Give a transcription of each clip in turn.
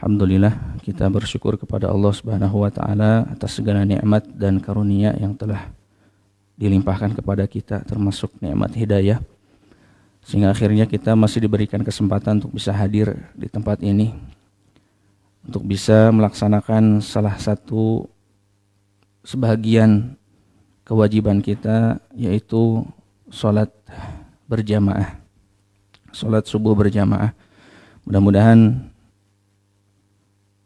Alhamdulillah, kita bersyukur kepada Allah Subhanahu wa taala atas segala nikmat dan karunia yang telah dilimpahkan kepada kita, termasuk nikmat hidayah. Sehingga akhirnya kita masih diberikan kesempatan untuk bisa hadir di tempat ini, untuk bisa melaksanakan salah satu sebagian kewajiban kita, yaitu sholat berjamaah, sholat subuh berjamaah. Mudah-mudahan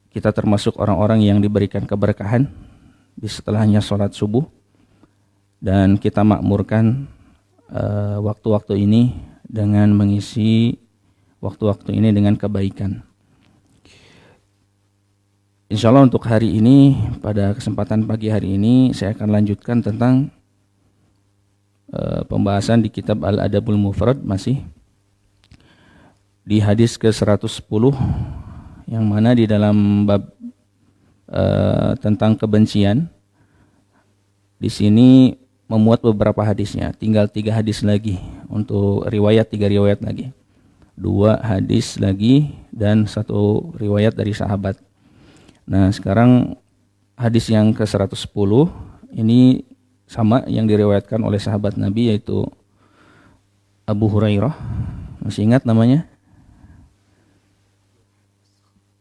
kita termasuk orang-orang yang diberikan keberkahan di setelahnya sholat subuh, dan kita makmurkan waktu-waktu ini dengan mengisi waktu-waktu ini dengan kebaikan. Insya Allah untuk hari ini, pada kesempatan pagi hari ini, saya akan lanjutkan tentang pembahasan di kitab Al-Adabul Mufrad, masih di hadis ke-110, yang mana di dalam bab tentang kebencian di sini memuat beberapa hadisnya. Tinggal 3 hadis lagi untuk riwayat, 3 riwayat lagi, 2 hadis lagi dan 1 riwayat dari sahabat. Nah, sekarang hadis yang ke-110 ini sama yang diriwayatkan oleh sahabat Nabi, yaitu Abu Hurairah. Masih ingat namanya?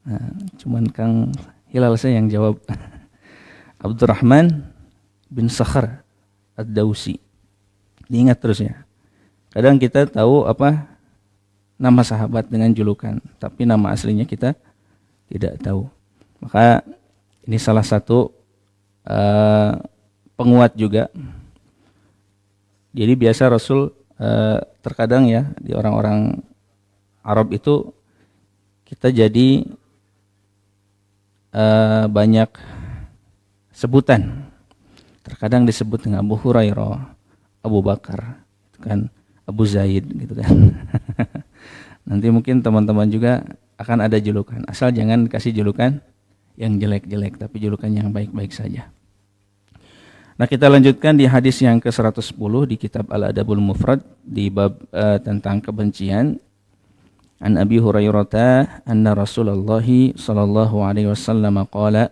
Nah, cuman Kang Hilal saya yang jawab. Abdurrahman bin Sakhar Ad-Dausi. Diingat terus ya. Kadang kita tahu apa nama sahabat dengan julukan, tapi nama aslinya kita tidak tahu. Maka ini salah satu penguat juga. Jadi biasa Rasul terkadang ya di orang-orang Arab itu kita jadi banyak sebutan. Terkadang disebut dengan Abu Hurairah, Abu Bakar, gitu kan, Abu Zaid, gitu kan. Nanti mungkin teman-teman juga akan ada julukan. Asal jangan kasih julukan yang jelek-jelek, tapi julukan yang baik-baik saja. Nah, kita lanjutkan di hadis yang ke-110 di kitab Al-Adabul Mufrad di bab tentang kebencian. An Abi Hurairah anna Rasulullah sallallahu alaihi wasallam qala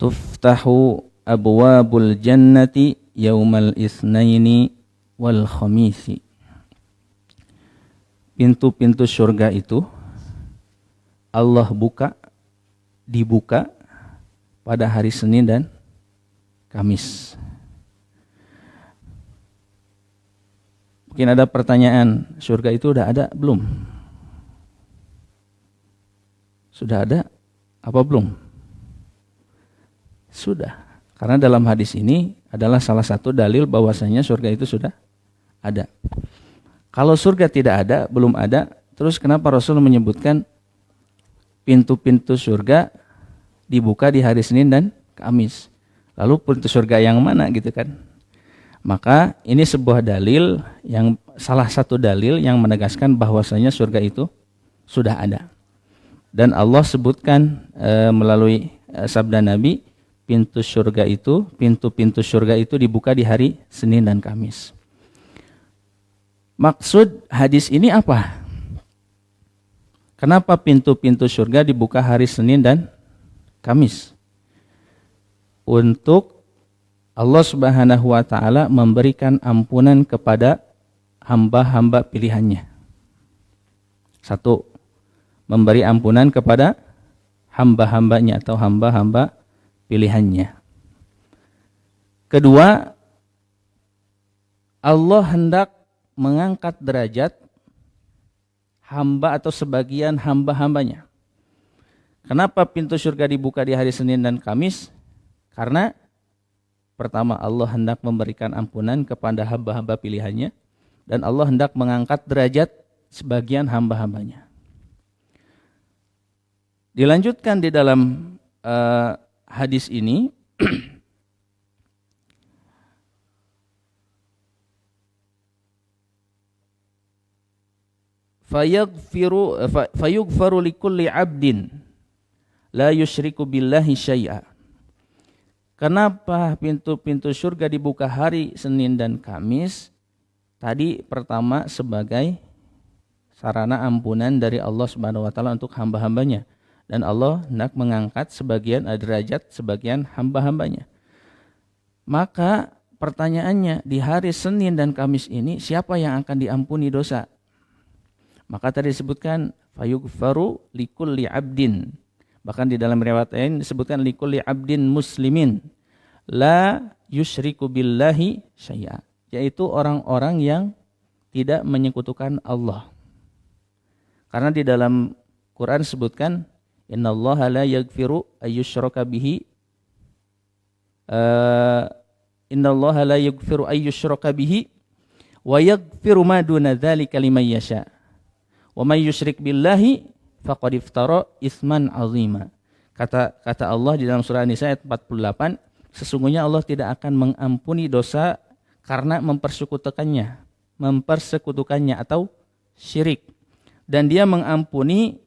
tuftahu abwabul jannati yaumal itsnaini wal khamisi. Pintu-pintu surga itu Allah dibuka pada hari Senin dan Kamis. Mungkin ada pertanyaan, surga itu udah ada belum? Sudah ada apa belum? Sudah. Karena dalam hadis ini adalah salah satu dalil bahwasanya surga itu sudah ada. Kalau surga tidak ada, belum ada, terus kenapa Rasul menyebutkan pintu-pintu surga dibuka di hari Senin dan Kamis? Lalu pintu surga yang mana gitu kan? Maka ini sebuah dalil, yang salah satu dalil yang menegaskan bahwasanya surga itu sudah ada. Dan Allah sebutkan melalui sabda Nabi, pintu-pintu surga itu dibuka di hari Senin dan Kamis. Maksud hadis ini apa? Kenapa pintu-pintu surga dibuka hari Senin dan Kamis? Untuk Allah Subhanahu wa taala memberikan ampunan kepada hamba-hamba pilihannya. 1, memberi ampunan kepada hamba-hambanya atau hamba-hamba pilihannya. 2, Allah hendak mengangkat derajat hamba atau sebagian hamba-hambanya. Kenapa pintu surga dibuka di hari Senin dan Kamis? Karena pertama, Allah hendak memberikan ampunan kepada hamba-hamba pilihannya, dan Allah hendak mengangkat derajat sebagian hamba-hambanya. Dilanjutkan di dalam hadis ini, fayughfaru likulli 'abdin la yusyriku billahi syai'a. Kenapa pintu-pintu surga dibuka hari Senin dan Kamis? Tadi pertama sebagai sarana ampunan dari Allah Subhanahu wa taala untuk hamba-hambanya. dan Allah hendak mengangkat sebagian derajat sebagian hamba-hambanya. Maka pertanyaannya, di hari Senin dan Kamis ini siapa yang akan diampuni dosa? Maka tadi disebutkan fayughfaru likulli abdin. Bahkan di dalam riwayat lain disebutkan likulli abdin muslimin la yusyriku billahi syai'a, yaitu orang-orang yang tidak menyekutukan Allah. Karena di dalam Quran disebutkan innallaha la yaghfiru ayyusyraka bihi innallaha la yaghfiru ayyusyraka bihi wa yaghfiru ma duna dzalika liman yasha. Wa may yusyrik billahi faqad iftara itsman 'azima. Kata Allah di dalam surah An-Nisa ayat 48, sesungguhnya Allah tidak akan mengampuni dosa karena mempersekutukannya atau syirik. Dan dia mengampuni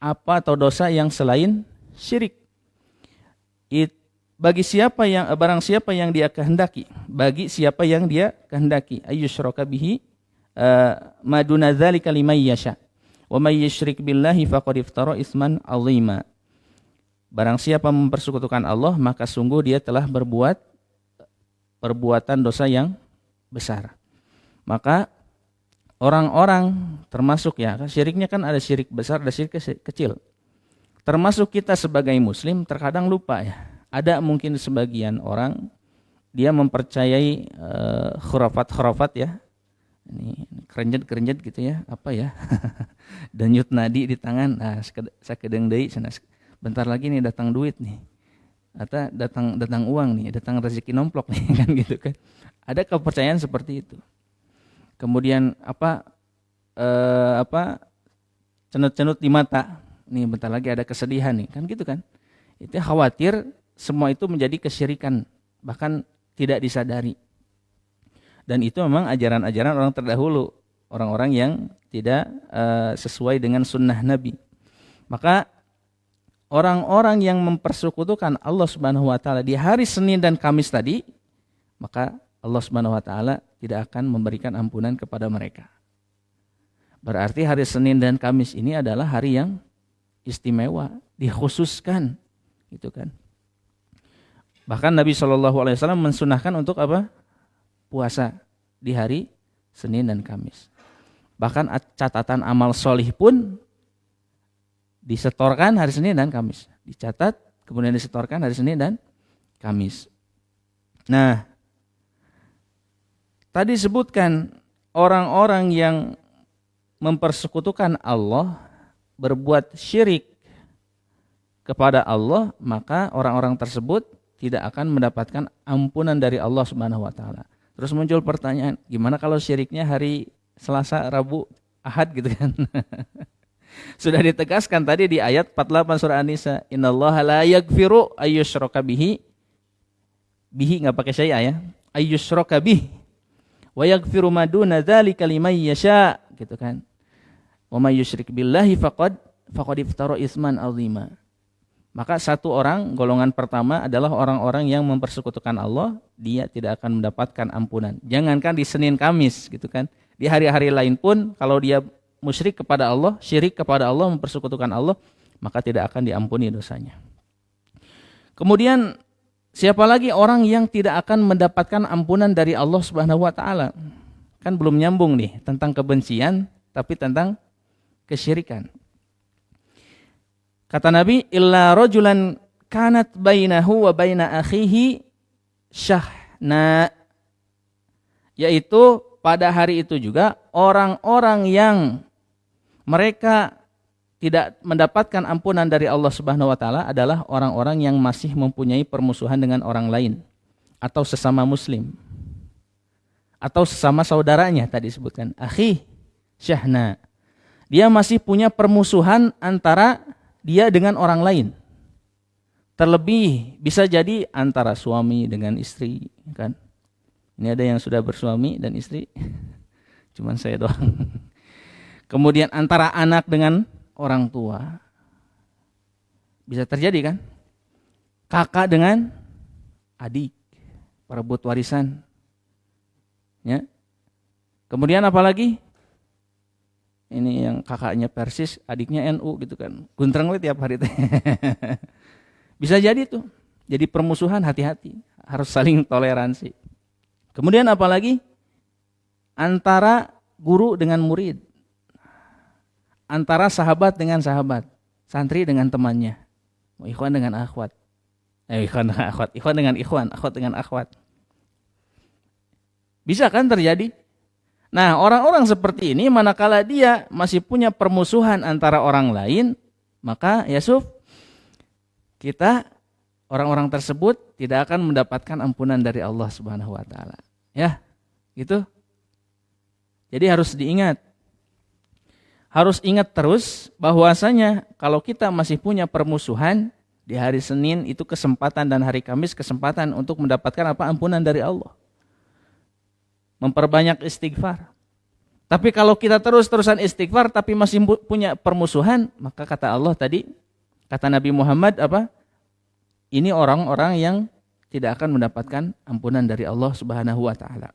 apa atau dosa yang selain syirik. Bagi siapa yang barang siapa yang dia kehendaki, bagi siapa yang dia kehendaki, ayyusyraka bihi maduna dzalika liman yasha. Wa may yusyrik billahi faqad iftara itsman 'azima. Barang siapa mempersekutukan Allah, maka sungguh dia telah berbuat perbuatan dosa yang besar. Maka orang-orang termasuk ya, syiriknya kan ada syirik besar, ada syirik kecil. Termasuk kita sebagai muslim terkadang lupa ya. Ada mungkin sebagian orang dia mempercayai khurafat-khurafat ya. Ini kerenjet gitu ya, apa ya? Denyut nadi di tangan, sakedeng deui cenah. Bentar lagi nih datang duit nih. Atau datang uang nih, datang rezeki nomplok nih kan gitu kan. Ada kepercayaan seperti itu. Kemudian cenut-cenut di mata. Nih bentar lagi ada kesedihan nih, kan gitu kan. Itu khawatir semua itu menjadi kesyirikan, bahkan tidak disadari. Dan itu memang ajaran-ajaran orang terdahulu, orang-orang yang tidak sesuai dengan sunnah Nabi. Maka orang-orang yang mempersekutukan Allah Subhanahu wa taala di hari Senin dan Kamis tadi, maka Allah Subhanahu wa taala tidak akan memberikan ampunan kepada mereka. Berarti hari Senin dan Kamis ini adalah hari yang istimewa, dikhususkan, gitu kan. Bahkan Nabi SAW mensunahkan untuk apa? Puasa di hari Senin dan Kamis. Bahkan catatan amal solih pun disetorkan hari Senin dan Kamis. Dicatat, kemudian disetorkan hari Senin dan Kamis. Nah, tadi sebutkan orang-orang yang mempersekutukan Allah, berbuat syirik kepada Allah, maka orang-orang tersebut tidak akan mendapatkan ampunan dari Allah Subhanahu wa taala. Terus muncul pertanyaan, gimana kalau syiriknya hari Selasa, Rabu, Ahad gitu kan? Sudah ditegaskan tadi di ayat 48 surah An-Nisa, innallaha la yaghfiru ayyusyraka bihi enggak pakai syai'a ya. Ayyusyraka bihi wa yaghfiru ma duna dzalika liman yasha, gitu kan. Wa may yusyrik billahi faqad iftara itsman 'azima. Maka satu orang, golongan pertama adalah orang-orang yang mempersekutukan Allah, dia tidak akan mendapatkan ampunan. Jangankan di Senin Kamis gitu kan. Di hari-hari lain pun kalau dia musyrik kepada Allah, syirik kepada Allah, mempersekutukan Allah, maka tidak akan diampuni dosanya. Kemudian siapa lagi orang yang tidak akan mendapatkan ampunan dari Allah Subhanahu wa taala? Kan belum nyambung nih tentang kebencian, tapi tentang kesyirikan. Kata Nabi, illa rajulan kanat bainahu wa baina akhihi syahna. Yaitu pada hari itu juga orang-orang yang mereka tidak mendapatkan ampunan dari Allah Subhanahu wa taala adalah orang-orang yang masih mempunyai permusuhan dengan orang lain atau sesama muslim atau sesama saudaranya, tadi disebutkan akhi syahna. Dia masih punya permusuhan antara dia dengan orang lain. Terlebih bisa jadi antara suami dengan istri, kan? Ini ada yang sudah bersuami dan istri, cuman saya doang. Kemudian antara anak dengan orang tua, bisa terjadi kan? Kakak dengan adik, perebut warisan. Ya. Kemudian apalagi? ini yang kakaknya Persis, adiknya NU gitu kan. Guntreng we tiap hari teh. Bisa jadi tuh. Jadi permusuhan, hati-hati. Harus saling toleransi. Kemudian apalagi antara guru dengan murid. Antara sahabat dengan sahabat. Santri dengan temannya. Ikhwan dengan akhwat. Ikhwan dengan akhwat. Ikhwan dengan ikhwan. Akhwat dengan akhwat. Bisa kan terjadi? Nah, orang-orang seperti ini manakala dia masih punya permusuhan antara orang lain, maka Yusuf, kita orang-orang tersebut tidak akan mendapatkan ampunan dari Allah Subhanahu wa taala. Ya, gitu. Jadi harus diingat. Harus ingat terus bahwasanya kalau kita masih punya permusuhan di hari Senin itu kesempatan dan hari Kamis kesempatan untuk mendapatkan apa? Ampunan dari Allah. Memperbanyak istighfar. Tapi kalau kita terus-terusan istighfar tapi masih punya permusuhan, maka kata Allah tadi, kata Nabi Muhammad apa? Ini orang-orang yang tidak akan mendapatkan ampunan dari Allah Subhanahu wa taala.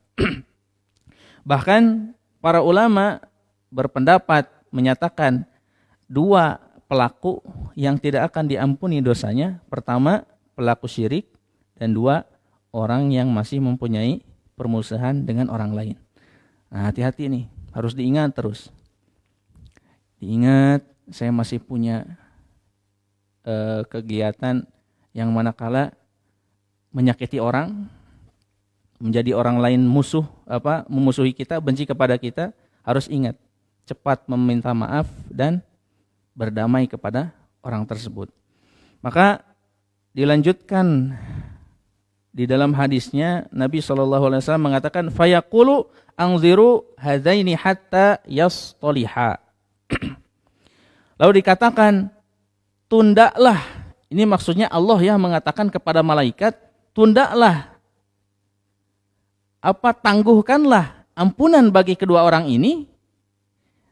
Bahkan para ulama berpendapat menyatakan dua pelaku yang tidak akan diampuni dosanya, pertama pelaku syirik dan dua orang yang masih mempunyai permusuhan dengan orang lain. Nah, hati-hati nih, harus diingat terus. Diingat, saya masih punya kegiatan yang manakala menyakiti orang, menjadi orang lain musuh, memusuhi kita, benci kepada kita, harus ingat, cepat meminta maaf dan berdamai kepada orang tersebut. Maka dilanjutkan di dalam hadisnya Nabi SAW mengatakan fayaqulu anziru hadaini hatta yastaliha. Lalu dikatakan tundalah. Ini maksudnya Allah ya mengatakan kepada malaikat, tundalah. Tangguhkanlah ampunan bagi kedua orang ini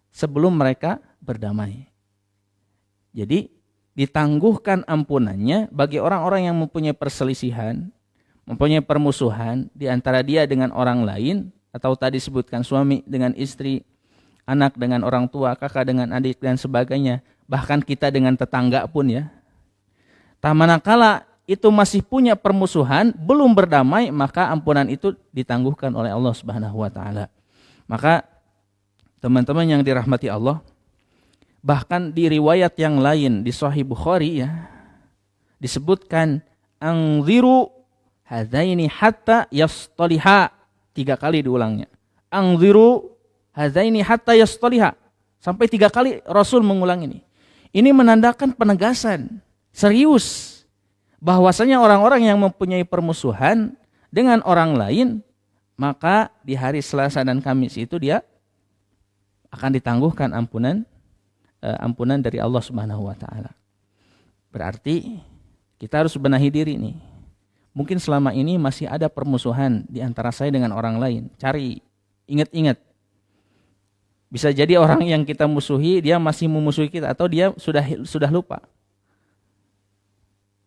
sebelum mereka berdamai. Jadi ditangguhkan ampunannya bagi orang-orang yang mempunyai perselisihan, mempunyai permusuhan di antara dia dengan orang lain, atau tadi sebutkan suami dengan istri, anak dengan orang tua, kakak dengan adik dan sebagainya, bahkan kita dengan tetangga pun ya. Manakala itu masih punya permusuhan, belum berdamai, maka ampunan itu ditangguhkan oleh Allah Subhanahu wa taala. Maka teman-teman yang dirahmati Allah, bahkan di riwayat yang lain di Sahih Bukhari ya, disebutkan anziru hadaini hatta yastaliha, 3 kali diulangnya. Anziru hadaini hatta yastaliha, sampai 3 kali Rasul mengulang ini. Ini menandakan penegasan serius bahwasanya orang-orang yang mempunyai permusuhan dengan orang lain, maka di hari Selasa dan Kamis itu dia akan ditangguhkan ampunan dari Allah Subhanahu wa taala. Berarti kita harus benahi diri nih. Mungkin selama ini masih ada permusuhan di antara saya dengan orang lain. Cari, ingat-ingat. Bisa jadi orang yang kita musuhi, dia masih memusuhi kita, atau dia sudah lupa.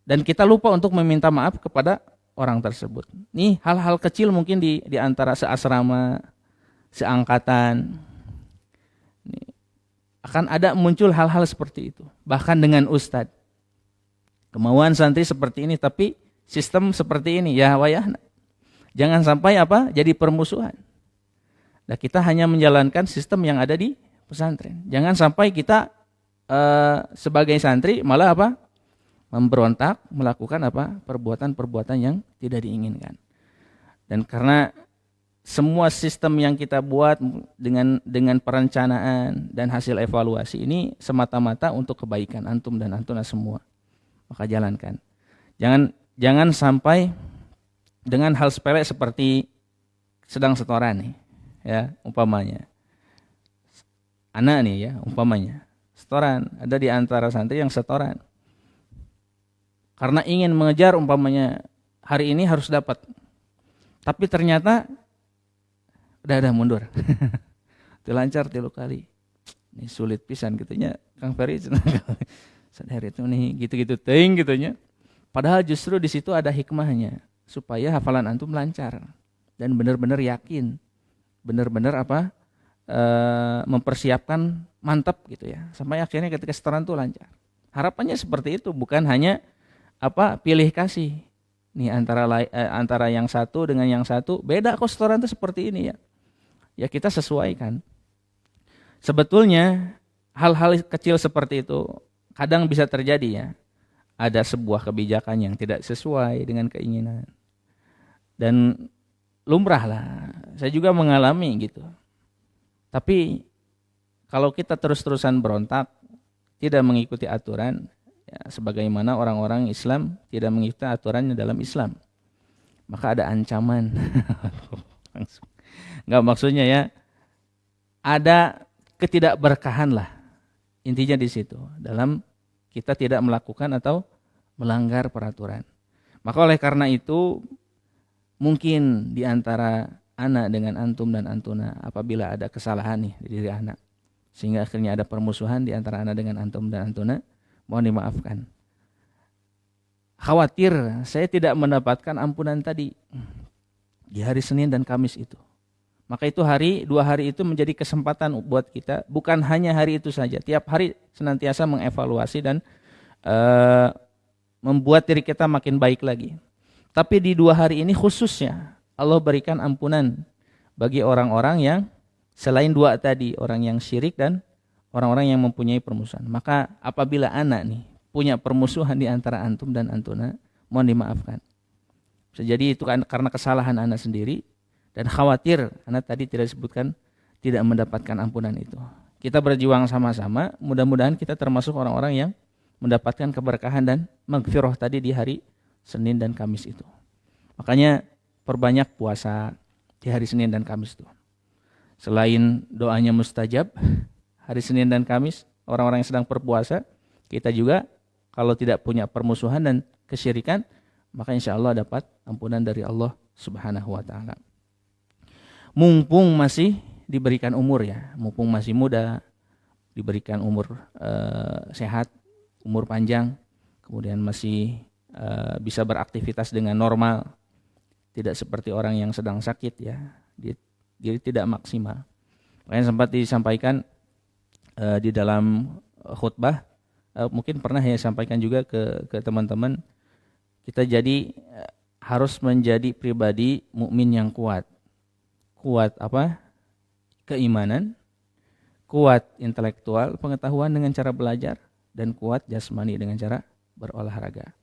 Dan kita lupa untuk meminta maaf kepada orang tersebut. Nih hal-hal kecil mungkin di antara seasrama, seangkatan. Nih, akan ada muncul hal-hal seperti itu. Bahkan dengan ustadz. Kemauan santri seperti ini, tapi sistem seperti ini, ya wayahna. Jangan sampai jadi permusuhan. Nah, kita hanya menjalankan sistem yang ada di pesantren. Jangan sampai kita sebagai santri malah memberontak, melakukan perbuatan-perbuatan yang tidak diinginkan. Dan karena semua sistem yang kita buat dengan perencanaan dan hasil evaluasi ini semata-mata untuk kebaikan antum dan antuna semua. Maka jalankan. Jangan sampai dengan hal sepele seperti sedang setoran nih, ya umpamanya. Anak nih ya umpamanya setoran, ada di antara santri yang setoran. Karena ingin mengejar umpamanya hari ini harus dapat. Tapi ternyata udah mundur. Lancar 3 kali. Ini sulit pisan gitunya Kang Ferry. Sadar itu nih gitu-gitu teuing gitunya. Padahal justru di situ ada hikmahnya supaya hafalan antum lancar dan benar-benar yakin. Benar-benar mempersiapkan mantap gitu ya, sampai akhirnya ketika setoran tuh lancar. Harapannya seperti itu, bukan hanya pilih kasih nih antara yang satu dengan yang satu, beda kok setoran tuh seperti ini ya. Ya kita sesuaikan. Sebetulnya hal-hal kecil seperti itu kadang bisa terjadi ya. Ada sebuah kebijakan yang tidak sesuai dengan keinginan. Dan lumrah lah. Saya juga mengalami gitu. Tapi kalau kita terus-terusan berontak, tidak mengikuti aturan, ya, sebagaimana orang-orang Islam tidak mengikuti aturannya dalam Islam, maka ada ancaman. Enggak, maksudnya ya, ada ketidakberkahan lah. Intinya di situ, dalam kita tidak melakukan atau melanggar peraturan. Maka oleh karena itu, mungkin di antara anak dengan antum dan antuna, apabila ada kesalahan nih di diri anak, sehingga akhirnya ada permusuhan di antara anak dengan antum dan antuna, mohon dimaafkan. Khawatir saya tidak mendapatkan ampunan tadi di hari Senin dan Kamis itu. Maka itu dua hari itu menjadi kesempatan buat kita, bukan hanya hari itu saja. Tiap hari senantiasa mengevaluasi dan membuat diri kita makin baik lagi. Tapi di 2 hari ini khususnya Allah berikan ampunan bagi orang-orang yang selain 2 tadi, orang yang syirik dan orang-orang yang mempunyai permusuhan. Maka apabila anak nih punya permusuhan di antara antum dan antuna, mohon dimaafkan. Bisa jadi itu karena kesalahan anak sendiri, dan khawatir anak tadi tidak disebutkan tidak mendapatkan ampunan itu. Kita berjuang sama-sama, mudah-mudahan kita termasuk orang-orang yang mendapatkan keberkahan dan maghfirah tadi di hari Senin dan Kamis itu. Makanya perbanyak puasa di hari Senin dan Kamis itu. Selain doanya mustajab, hari Senin dan Kamis, orang-orang yang sedang berpuasa, kita juga kalau tidak punya permusuhan dan kesyirikan, maka insya Allah dapat ampunan dari Allah Subhanahu wa ta'ala. Mumpung masih diberikan umur ya, mumpung masih muda, diberikan umur sehat, umur panjang, kemudian masih bisa beraktivitas dengan normal, tidak seperti orang yang sedang sakit ya, dia tidak maksimal. Makanya sempat disampaikan di dalam khutbah, mungkin pernah ya sampaikan juga ke teman-teman, kita jadi harus menjadi pribadi mukmin yang kuat. Kuat apa? Keimanan, kuat intelektual, pengetahuan dengan cara belajar, dan kuat jasmani dengan cara berolahraga.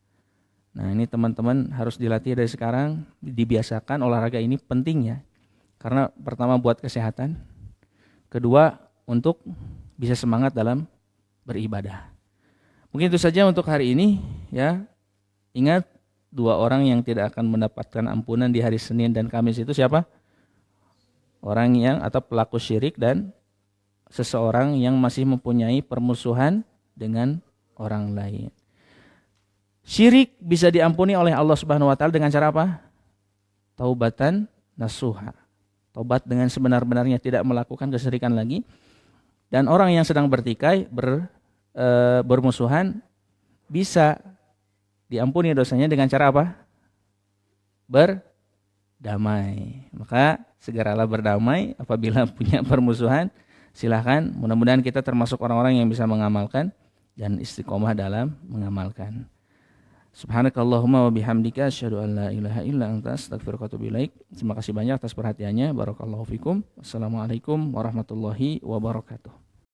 Nah ini teman-teman harus dilatih dari sekarang, dibiasakan olahraga ini penting ya. Karena pertama buat kesehatan, kedua untuk bisa semangat dalam beribadah. Mungkin itu saja untuk hari ini ya. Ingat 2 orang yang tidak akan mendapatkan ampunan di hari Senin dan Kamis itu siapa? Orang yang atau pelaku syirik dan seseorang yang masih mempunyai permusuhan dengan orang lain. Syirik bisa diampuni oleh Allah Subhanahu wa taala dengan cara apa? Taubatan nasuha. Taubat dengan sebenar-benarnya, tidak melakukan kesyirikan lagi. Dan orang yang sedang bertikai, bermusuhan, bisa diampuni dosanya dengan cara apa? Berdamai. Maka segeralah berdamai apabila punya permusuhan. Silahkan, mudah-mudahan kita termasuk orang-orang yang bisa mengamalkan dan istiqomah dalam mengamalkan. Subhanakallahumma wa bihamdika asyhadu an la ilaha illa anta astaghfiruka wa atubu ilaik. Terima kasih banyak atas perhatiannya. Barakallahu fikum. Wassalamualaikum warahmatullahi wabarakatuh.